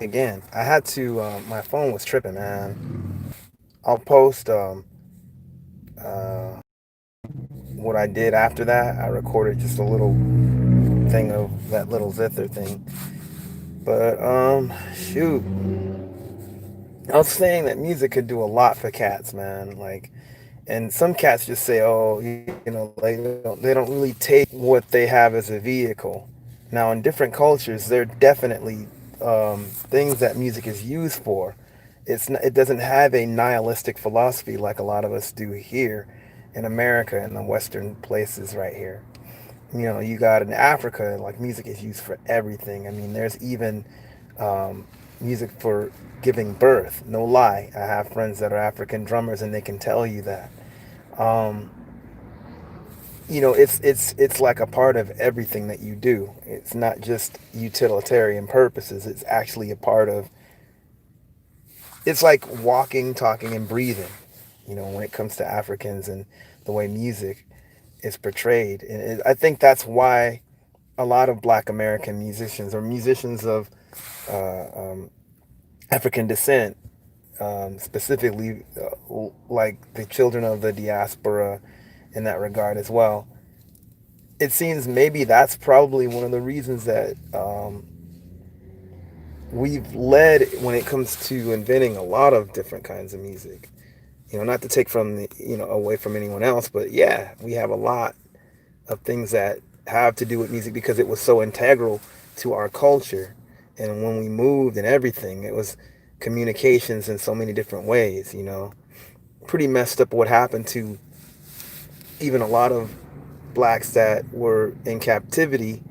again. I had to. My phone was tripping, man. I'll post uh, what I did after that. I recorded just a little thing of that little zither thing. But shoot, I was saying that music could do a lot for cats, man. Like, and some cats just say, oh, like they don't really take what they have as a vehicle. Now, in different cultures, there are definitely things that music is used for. It doesn't have a nihilistic philosophy like a lot of us do here in America and the Western places right here. You got in Africa, like music is used for everything. I mean, there's even um, music for giving birth. No lie, I have friends that are African drummers, and they can tell you that. Um, it's like a part of everything that you do. It's not just utilitarian purposes. It's actually a part of. It's like walking, talking, and breathing. When it comes to Africans and the way music is portrayed, and I think that's why a lot of Black American musicians or musicians of um, African descent, specifically like the children of the diaspora in that regard as well. It seems maybe that's probably one of the reasons that we've led when it comes to inventing a lot of different kinds of music. Not to take from away from anyone else, but yeah, we have a lot of things that have to do with music because it was so integral to our culture. And when we moved and everything, it was communications in so many different ways. Pretty messed up what happened to even a lot of blacks that were in captivity.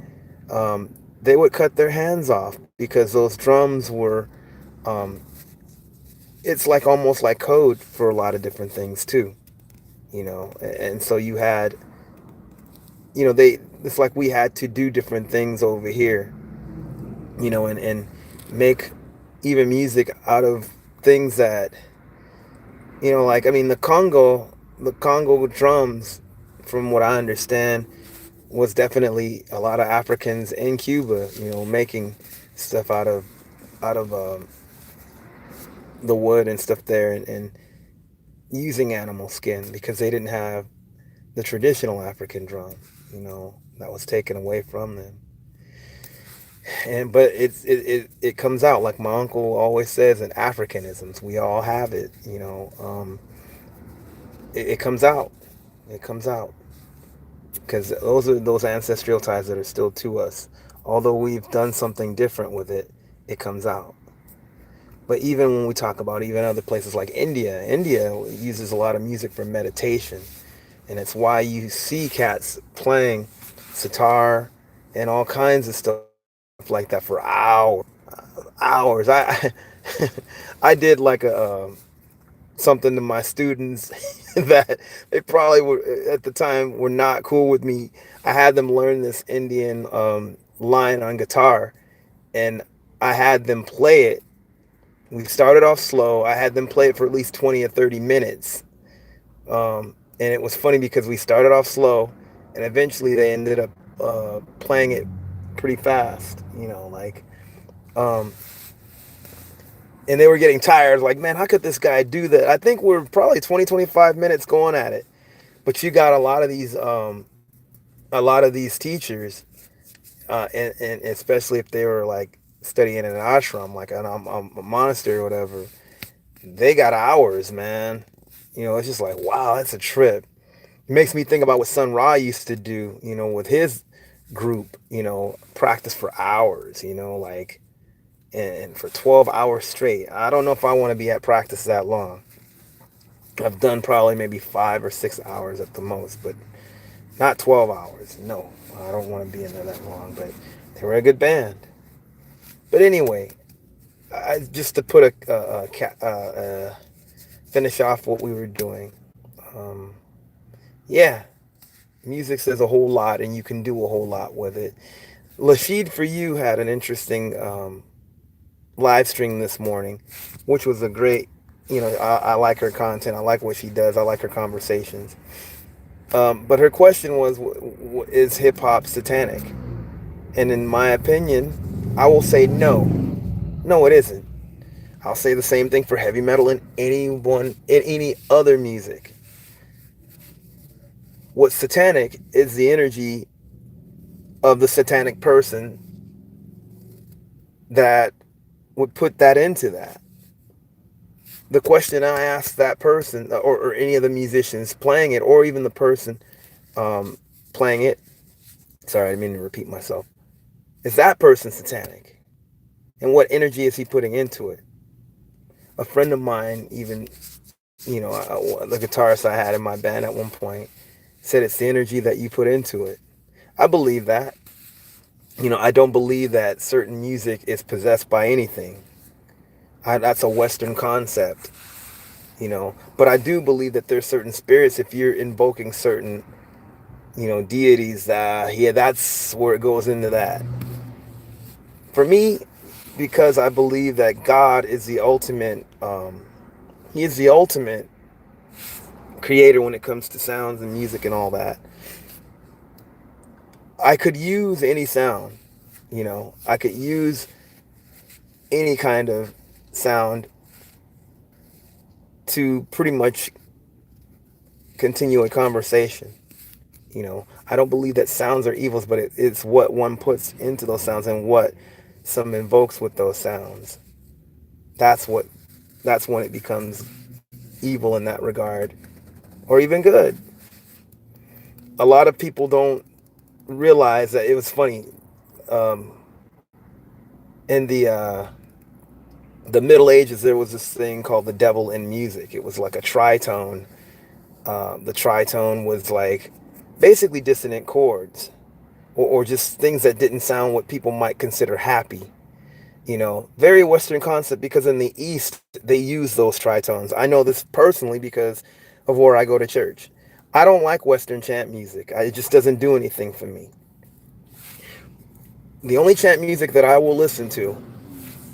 They would cut their hands off because those drums were, um, it's like almost like code for a lot of different things too. And so you had, it's like we had to do different things over here, and make even music out of things that, like, I mean, the Congo drums, from what I understand, was definitely a lot of Africans in Cuba, making stuff out of the wood and stuff there, and using animal skin because they didn't have the traditional African drum, that was taken away from them. And but it comes out like my uncle always says in Africanisms. We all have it. It comes out. It comes out because those are those ancestral ties that are still to us. Although we've done something different with it, it comes out. But even when we talk about even other places like India uses a lot of music for meditation, and it's why you see cats playing sitar and all kinds of stuff like that for hours. I did like a something to my students that they probably were at the time were not cool with me. I had them learn this Indian line on guitar, and I had them play it. We started off slow. I had them play it for at least 20 or 30 minutes. And it was funny because we started off slow, and eventually they ended up playing it pretty fast, like, um, and they were getting tired. Like, man, how could this guy do that? I think we're probably 20, 25 minutes going at it. But you got a lot of these teachers, and especially if they were like studying in an ashram, like a monastery or whatever, they got hours, man. It's just like, wow, that's a trip. It makes me think about what Sun Ra used to do, with his group, practice for hours, like, and for 12 hours straight. I don't know if I want to be at practice that long. I've done probably maybe 5 or 6 hours at the most, but not 12 hours. No, I don't want to be in there that long, but they were a good band. But anyway, just to put finish off what we were doing. Um, yeah, music says a whole lot, and you can do a whole lot with it. Lashid for You had an interesting live stream this morning, which was a great. I like her content. I like what she does. I like her conversations. But her question was, is hip hop satanic? And in my opinion, I will say no. No, it isn't. I'll say the same thing for heavy metal and any other music. What's satanic is the energy of the satanic person that would put that into that. The question I ask that person, or any of the musicians playing it, or even the person um, playing it, sorry, I didn't mean to repeat myself, is that person satanic? And what energy is he putting into it? A friend of mine, even, the guitarist I had in my band at one point, said it's the energy that you put into it. I believe that. I don't believe that certain music is possessed by anything. That's a Western concept, But I do believe that there's certain spirits, if you're invoking certain, deities, yeah, that's where it goes into that. For me, because I believe that God is the ultimate, He is the ultimate creator when it comes to sounds and music and all that. I could use any sound, I could use any kind of sound to pretty much continue a conversation. I don't believe that sounds are evils, but it's what one puts into those sounds and what some invokes with those sounds. That's what, that's when it becomes evil in that regard, or even good. A lot of people don't realize that. It was funny, um, in the Middle Ages, there was this thing called the devil in music. It was like a tritone. The tritone was like basically dissonant chords, or just things that didn't sound what people might consider happy. Very Western concept, because in the East they use those tritones. I know this personally because of where I go to church. I don't like Western chant music. It just doesn't do anything for me. The only chant music that I will listen to,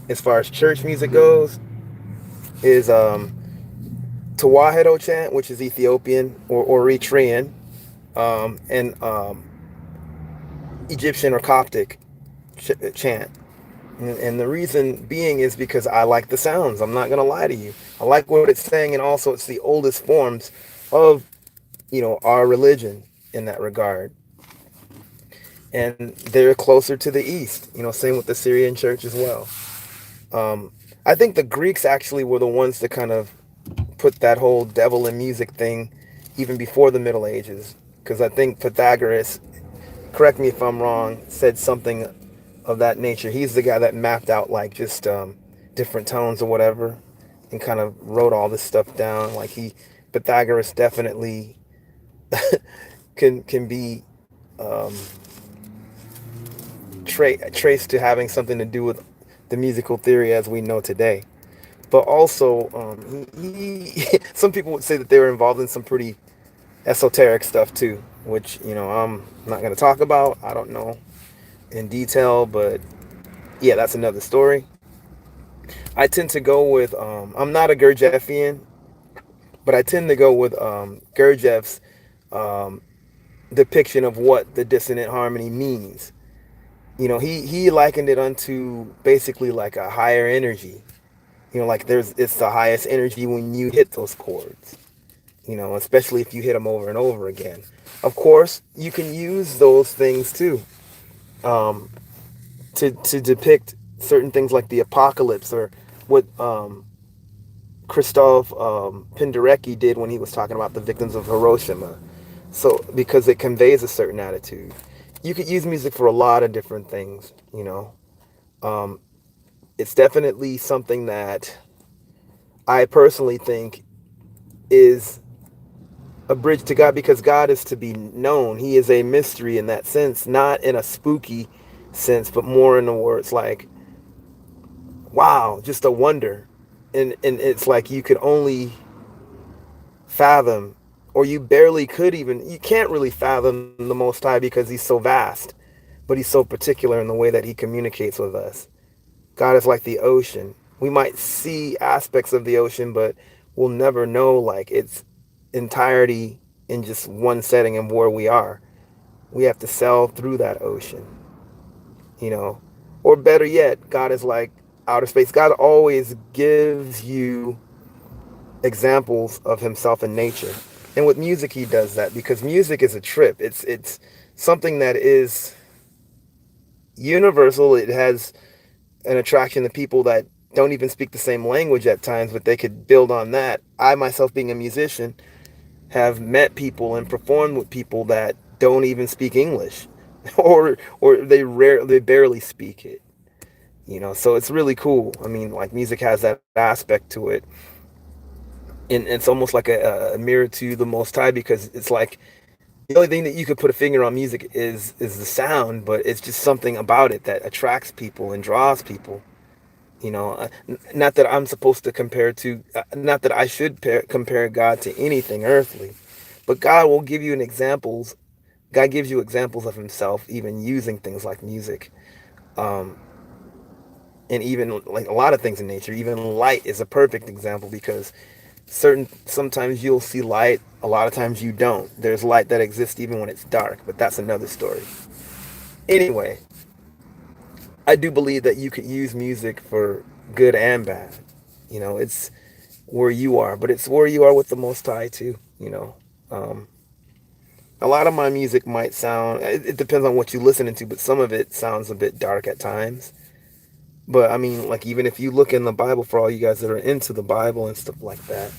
as far as church music goes, is Tawahedo chant, which is Ethiopian or Eritrean, and Egyptian or Coptic chant. And the reason being is because I like the sounds. I'm not going to lie to you. I like what it's saying, and also it's the oldest forms of, our religion in that regard. And they're closer to the East, same with the Syrian church as well. I think the Greeks actually were the ones that kind of put that whole devil in music thing even before the Middle Ages. Because I think Pythagoras, correct me if I'm wrong, said something of that nature. He's the guy that mapped out like just different tones or whatever, and kind of wrote all this stuff down. Like Pythagoras definitely can be um, traced to having something to do with the musical theory as we know today. But also, some people would say that they were involved in some pretty esoteric stuff too, which I'm not going to talk about. I don't know in detail, but yeah, that's another story. I tend to go with I'm not a Gurdjieffian, but I tend to go with Gurdjieff's um, depiction of what the dissonant harmony means. He likened it unto basically like a higher energy. Like it's the highest energy when you hit those chords. Especially if you hit them over and over again. Of course, you can use those things too, um, to depict certain things like the apocalypse, or what Christoph Penderecki did when he was talking about the victims of Hiroshima. So because it conveys a certain attitude. You could use music for a lot of different things. Um, it's definitely something that I personally think is a bridge to God, because God is to be known. He is a mystery in that sense, not in a spooky sense, but more in the words like, wow, just a wonder. And it's like you could only fathom, or you can't really fathom the Most High, because he's so vast, but he's so particular in the way that he communicates with us. God is like the ocean. We might see aspects of the ocean, but we'll never know like its entirety in just one setting of where we are. We have to sail through that ocean, you know. Or better yet, God is like outer space. God always gives you examples of himself in nature. And with music he does that because music is a trip. It's something that is universal. It has an attraction to people that don't even speak the same language at times, but they could build on that. I myself being a musician have met people and performed with people that don't even speak English or they barely speak it. So it's really cool. I mean, like music has that aspect to it, and it's almost like a mirror to the Most High because it's like the only thing that you could put a finger on music is the sound, but it's just something about it that attracts people and draws people. Not that I'm supposed to not that I should compare God to anything earthly, but God will give you an examples. God gives you examples of Himself, even using things like music, um, and even like a lot of things in nature. Even light is a perfect example because sometimes you'll see light, a lot of times you don't. There's light that exists even when it's dark, but that's another story. Anyway, I do believe that you could use music for good and bad. It's where you are, but it's where you are with the Most High too. Um, a lot of my music might sound, it depends on what you're listening to, but some of it sounds a bit dark at times. But I mean, like, even if you look in the Bible, for all you guys that are into the Bible and stuff like that,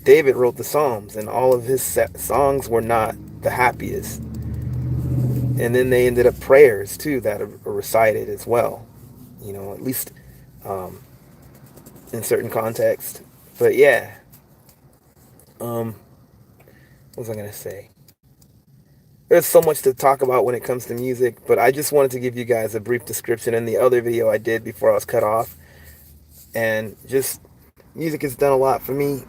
David wrote the Psalms, and all of his songs were not the happiest. And then they ended up prayers too that are recited as well, at least um, in certain contexts. But yeah, um, what was I gonna say? There's so much to talk about when it comes to music, but I just wanted to give you guys a brief description in the other video I did before I was cut off. And just music has done a lot for me,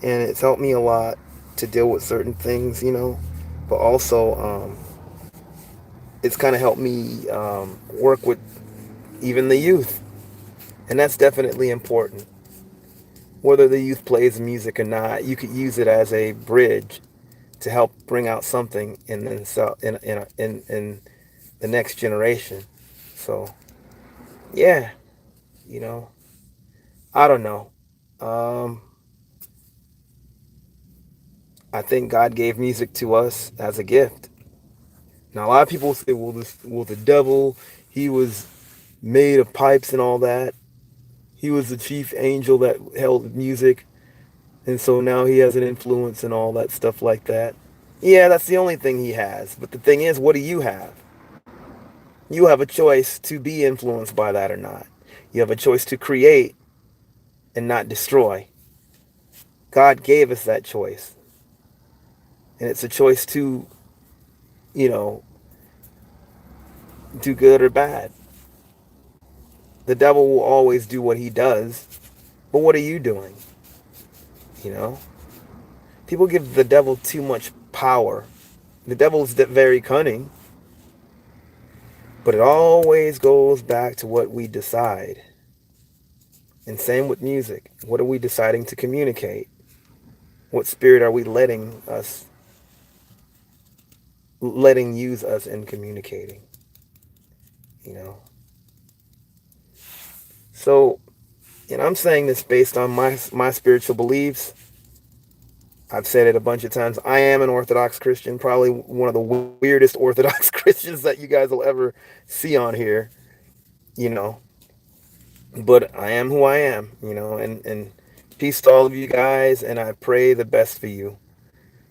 and it's helped me a lot to deal with certain things. But also, it's kind of helped me work with even the youth, and that's definitely important. Whether the youth plays music or not, you could use it as a bridge to help bring out something in the next generation. So yeah, you know, I don't know. Um, I think God gave music to us as a gift. Now a lot of people say, well, the devil, he was made of pipes and all that. He was the chief angel that held music, and so now he has an influence and all that stuff like that. Yeah, that's the only thing he has. But the thing is, what do you have? You have a choice to be influenced by that or not. You have a choice to create and not destroy. God gave us that choice. And it's a choice to, you know, do good or bad. The devil will always do what he does. But what are you doing? You know? People give the devil too much power. The devil's very cunning. But it always goes back to what we decide. And same with music. What are we deciding to communicate? What spirit are we letting use us in communicating? You know? So, and I'm saying this based on my spiritual beliefs. I've said it a bunch of times. I am an Orthodox Christian, probably one of the weirdest Orthodox Christians that you guys will ever see on here, you know. But I am who I am, and peace to all of you guys, and I pray the best for you.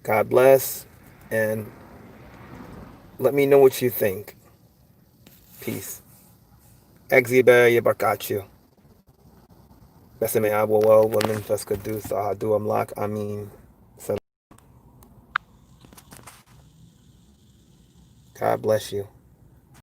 God bless, and let me know what you think. Peace. Exhibe BakkkK At Chu. Besame abo well, women feskadu sahadu amlak amin. God bless you.